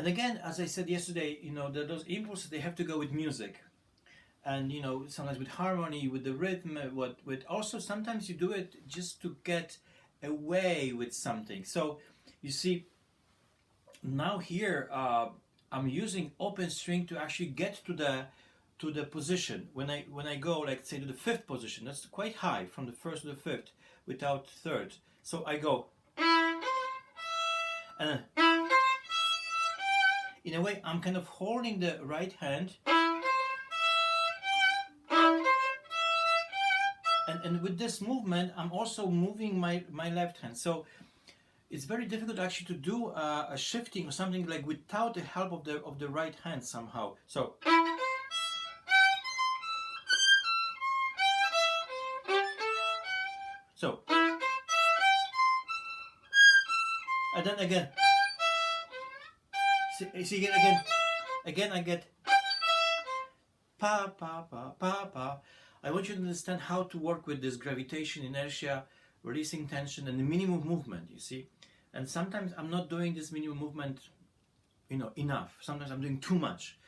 And again, as I said yesterday, those impulses, they have to go with music, and sometimes with harmony, with the rhythm, what with also sometimes you do it just to get away with something. So you see, now here I'm using open string to actually get to the position. When I go, like, say, to the fifth position, that's quite high, from the first to the fifth without third. So I go, and in a way I'm kind of holding the right hand, and with this movement I'm also moving my left hand. So it's very difficult actually to do a shifting or something like without the help of the right hand somehow. So so and then again, see again I get pa pa pa pa pa. I want you to understand how to work with this gravitation, inertia, releasing tension, and the minimum movement, you see. And sometimes I'm not doing this minimum movement, enough. Sometimes I'm doing too much.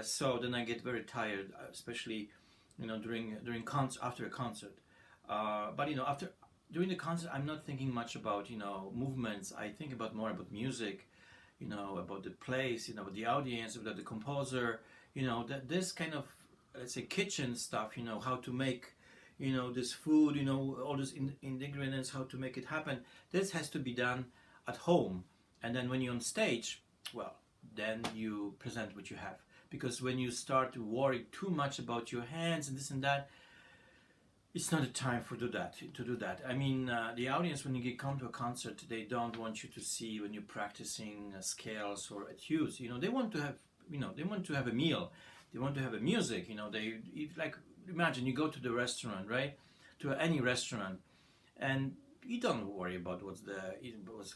So then I get very tired, especially, during concert, after a concert. But after during the concert, I'm not thinking much about movements. I think more about music, about the place, about the audience, about the composer. That this kind of, let's say, kitchen stuff. How to make, this food. All these ingredients. How to make it happen. This has to be done at home, and then when you're on stage, well, then you present what you have. Because when you start to worry too much about your hands and this and that, it's not a time for do that. To do that. I mean, the audience, when you come to a concert, they don't want you to see when you're practicing scales or etudes. They want to have, they want to have a meal. They want to have a music. Like, imagine you go to the restaurant, right? To any restaurant, and you don't worry about what's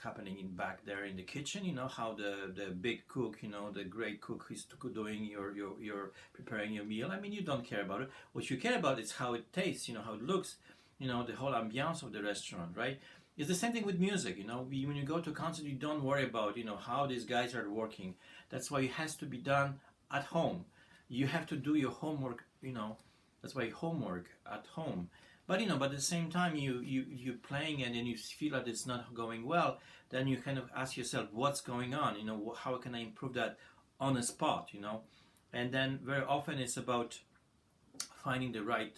happening in back there in the kitchen. How the big cook, the great cook is doing your preparing your meal. I mean, you don't care about it. What you care about is how it tastes. How it looks. The whole ambiance of the restaurant, right? It's the same thing with music. When you go to a concert, you don't worry about how these guys are working. That's why it has to be done at home. You have to do your homework. That's why homework at home. But at the same time, you're playing and then you feel that it's not going well. Then you kind of ask yourself, what's going on? How can I improve that on the spot? And then very often it's about finding the right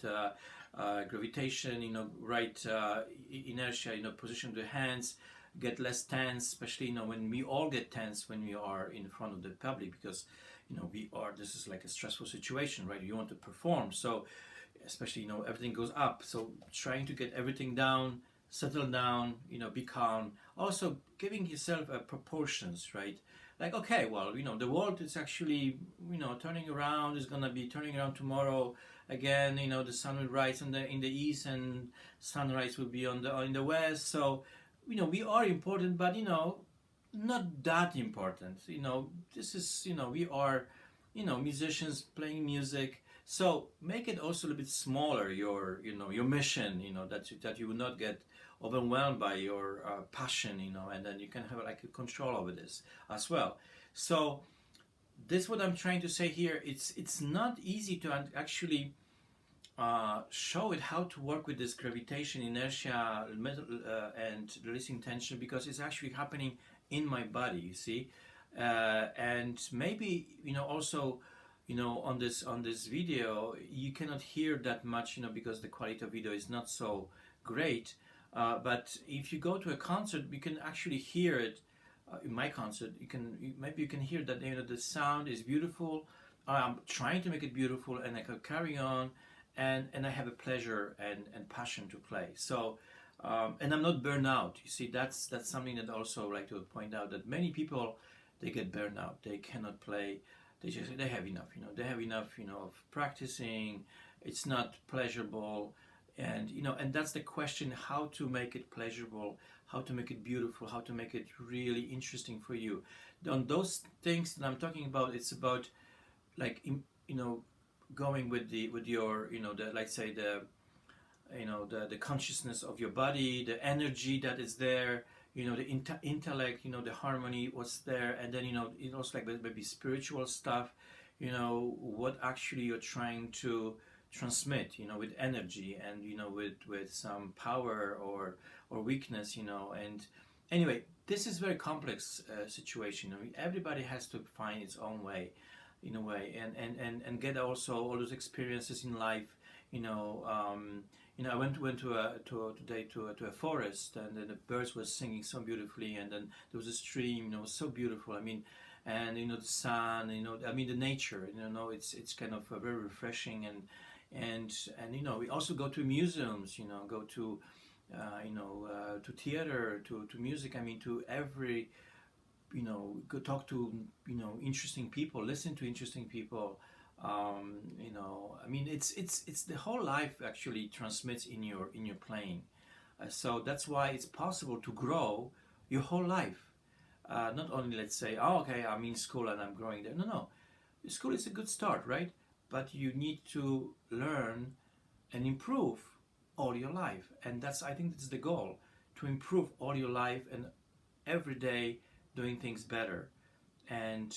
gravitation, right inertia, position of the hands, get less tense, especially when we all get tense when we are in front of the public, because this is like a stressful situation, right? You want to perform, so especially everything goes up, so trying to get everything down, settle down, be calm, also giving yourself proportions, right? Like, okay, well, the world is actually turning around, is gonna be turning around tomorrow again. The sun will rise in the east and sunrise will be in the west. So we are important, but not that important. This is we are musicians playing music. So make it also a little bit smaller, your mission, that you will not get overwhelmed by your passion, and then you can have like a control over this as well. So this what I'm trying to say here. It's not easy to actually show it how to work with this gravitation, inertia, and releasing tension, because it's actually happening in my body. You see, and maybe also. On this video, you cannot hear that much, because the quality of video is not so great. But if you go to a concert, you can actually hear it. In my concert, maybe you can hear that the sound is beautiful. I'm trying to make it beautiful, and I can carry on, and I have a pleasure and passion to play. So, and I'm not burned out. You see, that's something that I also like to point out, that many people, they get burned out. They cannot play. They have enough. They have enough. Of practicing. It's not pleasurable, and and that's the question: how to make it pleasurable, how to make it beautiful, how to make it really interesting for you. On those things that I'm talking about, it's about like going with your the, like, say, the the consciousness of your body, the energy that is there, the intellect, the harmony, what's there, and then it also like maybe spiritual stuff, what actually you're trying to transmit, with energy, and with some power or weakness, and anyway, this is very complex situation. I mean, everybody has to find its own way, in a way, and get also all those experiences in life, you know. I went to a forest, and then the birds were singing so beautifully, and then there was a stream, it was so beautiful. I mean, and the sun, I mean the nature, it's kind of very refreshing, and we also go to museums, go to to theater, to music. I mean, to every, go talk to interesting people, listen to interesting people. I mean, it's the whole life actually transmits in your playing. So that's why it's possible to grow your whole life. Not only, let's say, oh, okay, I'm in school and I'm growing there. No, no, school is a good start, right? But you need to learn and improve all your life, and I think that's the goal, to improve all your life and every day doing things better. And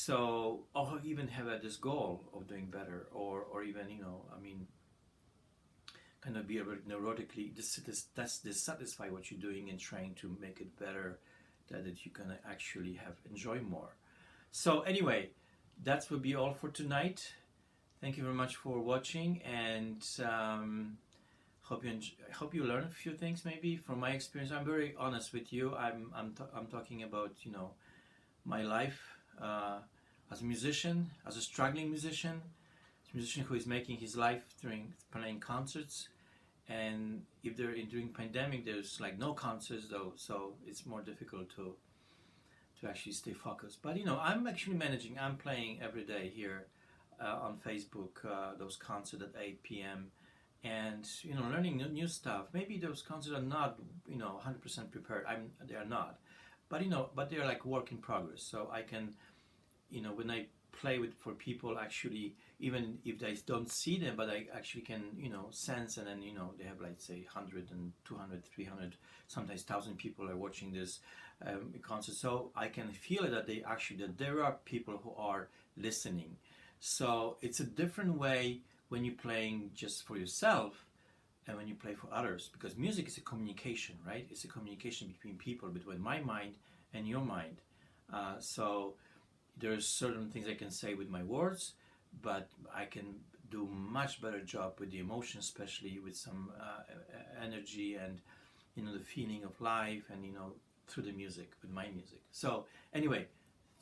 or even have this goal of doing better, or even, I mean, kind of be able to neurotically dissatisfy what you're doing and trying to make it better, that you can actually have enjoy more. So anyway, that will be all for tonight. Thank you very much for watching, and hope you learn a few things maybe from my experience. I'm very honest with you. I'm talking about my life as a musician, as a struggling musician, who is making his life during playing concerts. And if they're during pandemic, there's like no concerts though, so it's more difficult to actually stay focused. But I'm actually managing. I'm playing every day here on Facebook, those concerts at 8 p.m. and learning new stuff. Maybe those concerts are not 100% prepared. They are not, but they're like work in progress. So I can, when I play for people, actually, even if they don't see them, but I actually can sense, and then they have, like, say 100 and 200, 300, sometimes 1,000 people are watching this concert. So I can feel that that there are people who are listening. So it's a different way when you're playing just for yourself and when you play for others, because music is a communication, right? It's a communication between people, between my mind and your mind. So there's certain things I can say with my words, but I can do much better job with the emotion, especially with some energy and the feeling of life, and through the music, with my music. So anyway,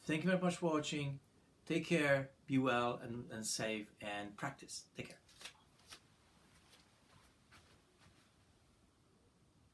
thank you very much for watching. Take care, be well and safe, and practice. Take care.